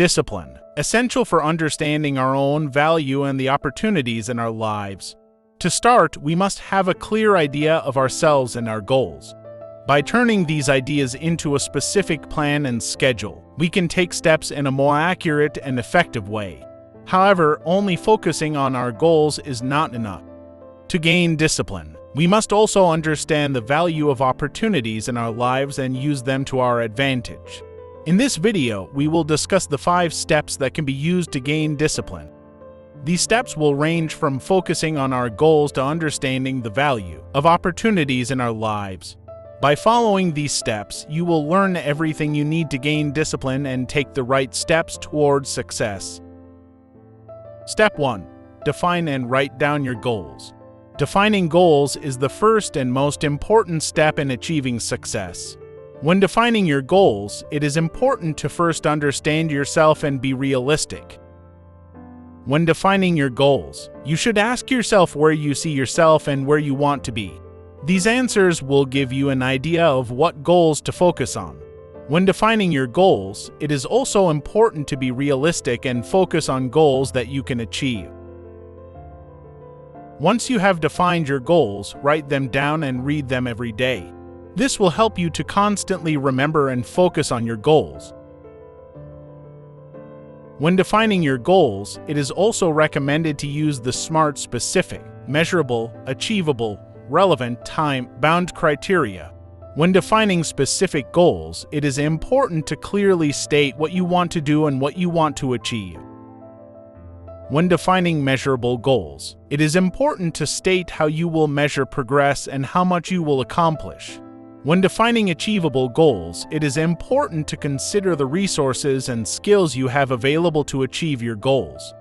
Discipline, essential for understanding our own value and the opportunities in our lives. To start, we must have a clear idea of ourselves and our goals. By turning these ideas into a specific plan and schedule, we can take steps in a more accurate and effective way. However, only focusing on our goals is not enough. To gain discipline, we must also understand the value of opportunities in our lives and use them to our advantage. In this video, we will discuss the 5 steps that can be used to gain discipline. These steps will range from focusing on our goals to understanding the value of opportunities in our lives. By following these steps, you will learn everything you need to gain discipline and take the right steps towards success. Step 1. Define and write down your goals. Defining goals is the first and most important step in achieving success. When defining your goals, it is important to first understand yourself and be realistic. When defining your goals, you should ask yourself where you see yourself and where you want to be. These answers will give you an idea of what goals to focus on. When defining your goals, it is also important to be realistic and focus on goals that you can achieve. Once you have defined your goals, write them down and read them every day. This will help you to constantly remember and focus on your goals. When defining your goals, it is also recommended to use the SMART specific, measurable, achievable, relevant, time-bound criteria. When defining specific goals, it is important to clearly state what you want to do and what you want to achieve. When defining measurable goals, it is important to state how you will measure progress and how much you will accomplish. When defining achievable goals, it is important to consider the resources and skills you have available to achieve your goals.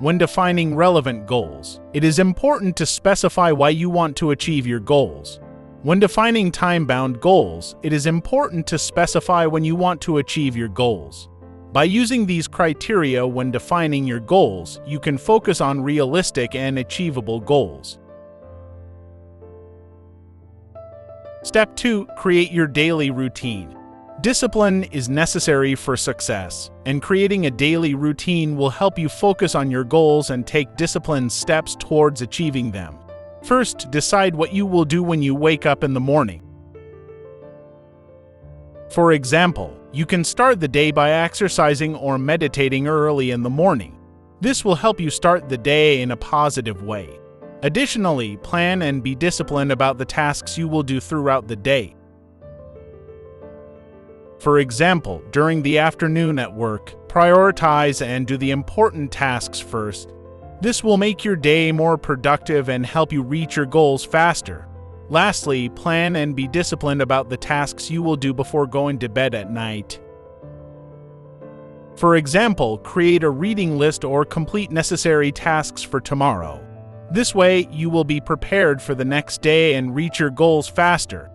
When defining relevant goals, it is important to specify why you want to achieve your goals. When defining time-bound goals, it is important to specify when you want to achieve your goals. By using these criteria when defining your goals, you can focus on realistic and achievable goals. Step 2. Create your daily routine. Discipline is necessary for success, and creating a daily routine will help you focus on your goals and take disciplined steps towards achieving them. First, decide what you will do when you wake up in the morning. For example, you can start the day by exercising or meditating early in the morning. This will help you start the day in a positive way. Additionally, plan and be disciplined about the tasks you will do throughout the day. For example, during the afternoon at work, prioritize and do the important tasks first. This will make your day more productive and help you reach your goals faster. Lastly, plan and be disciplined about the tasks you will do before going to bed at night. For example, create a reading list or complete necessary tasks for tomorrow. This way, you will be prepared for the next day and reach your goals faster.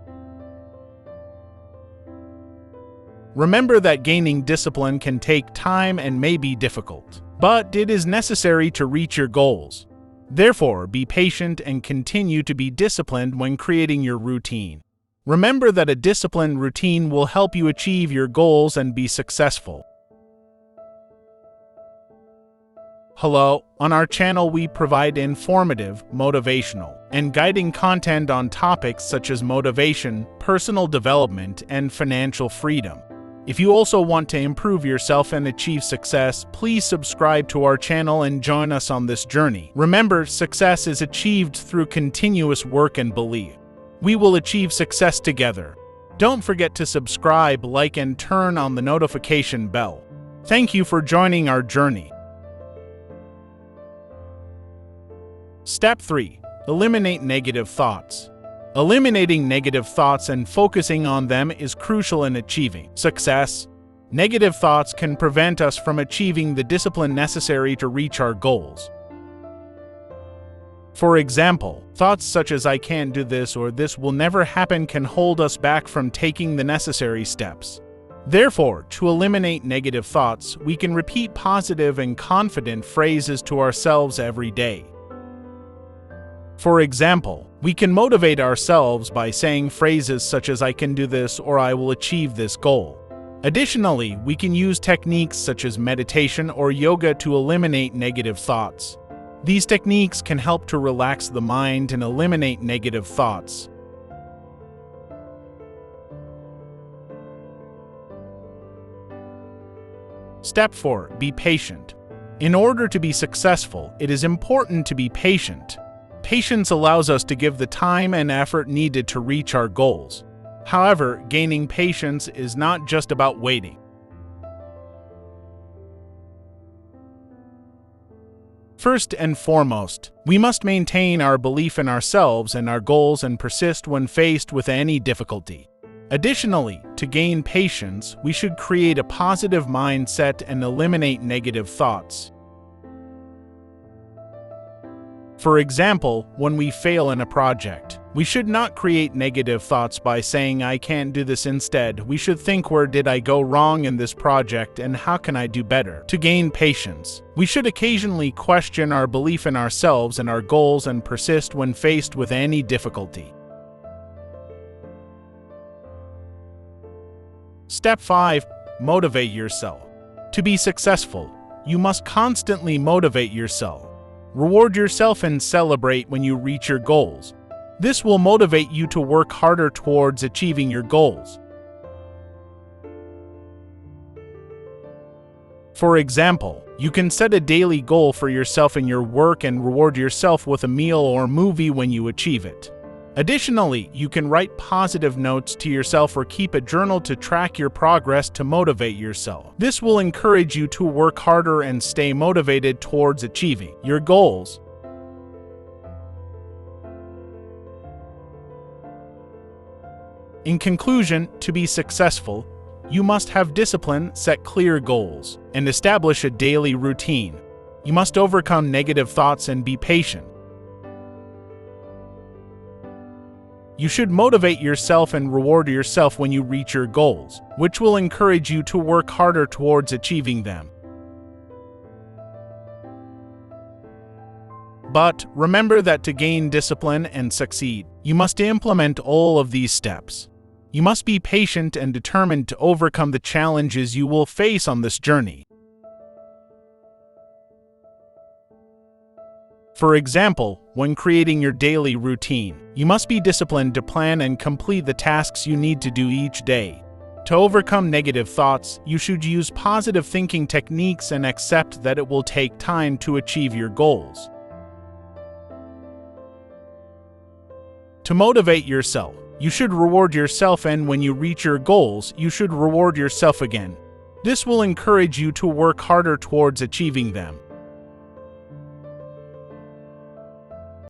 Remember that gaining discipline can take time and may be difficult, but it is necessary to reach your goals. Therefore, be patient and continue to be disciplined when creating your routine. Remember that a disciplined routine will help you achieve your goals and be successful. Hello, on our channel we provide informative, motivational, and guiding content on topics such as motivation, personal development, and financial freedom. If you also want to improve yourself and achieve success, please subscribe to our channel and join us on this journey. Remember, success is achieved through continuous work and belief. We will achieve success together. Don't forget to subscribe, like, and turn on the notification bell. Thank you for joining our journey. Step 3. Eliminate negative thoughts. Eliminating negative thoughts and focusing on them is crucial in achieving success. Negative thoughts can prevent us from achieving the discipline necessary to reach our goals. For example, thoughts such as "I can't do this" or "this will never happen" can hold us back from taking the necessary steps. Therefore, to eliminate negative thoughts, we can repeat positive and confident phrases to ourselves every day. For example, we can motivate ourselves by saying phrases such as "I can do this" or "I will achieve this goal." Additionally, we can use techniques such as meditation or yoga to eliminate negative thoughts. These techniques can help to relax the mind and eliminate negative thoughts. Step 4. Be patient. In order to be successful, it is important to be patient. Patience allows us to give the time and effort needed to reach our goals. However, gaining patience is not just about waiting. First and foremost, we must maintain our belief in ourselves and our goals and persist when faced with any difficulty. Additionally, to gain patience, we should create a positive mindset and eliminate negative thoughts. For example, when we fail in a project, we should not create negative thoughts by saying, "I can't do this." Instead, we should think, "Where did I go wrong in this project and how can I do better?" To gain patience, we should occasionally question our belief in ourselves and our goals and persist when faced with any difficulty. Step 5. Motivate yourself. To be successful, you must constantly motivate yourself. Reward yourself and celebrate when you reach your goals. This will motivate you to work harder towards achieving your goals. For example, you can set a daily goal for yourself in your work and reward yourself with a meal or movie when you achieve it. Additionally, you can write positive notes to yourself or keep a journal to track your progress to motivate yourself. This will encourage you to work harder and stay motivated towards achieving your goals. In conclusion, to be successful, you must have discipline, set clear goals, and establish a daily routine. You must overcome negative thoughts and be patient. You should motivate yourself and reward yourself when you reach your goals, which will encourage you to work harder towards achieving them. But remember that to gain discipline and succeed, you must implement all of these steps. You must be patient and determined to overcome the challenges you will face on this journey. For example, when creating your daily routine, you must be disciplined to plan and complete the tasks you need to do each day. To overcome negative thoughts, you should use positive thinking techniques and accept that it will take time to achieve your goals. To motivate yourself, you should reward yourself, and when you reach your goals, you should reward yourself again. This will encourage you to work harder towards achieving them.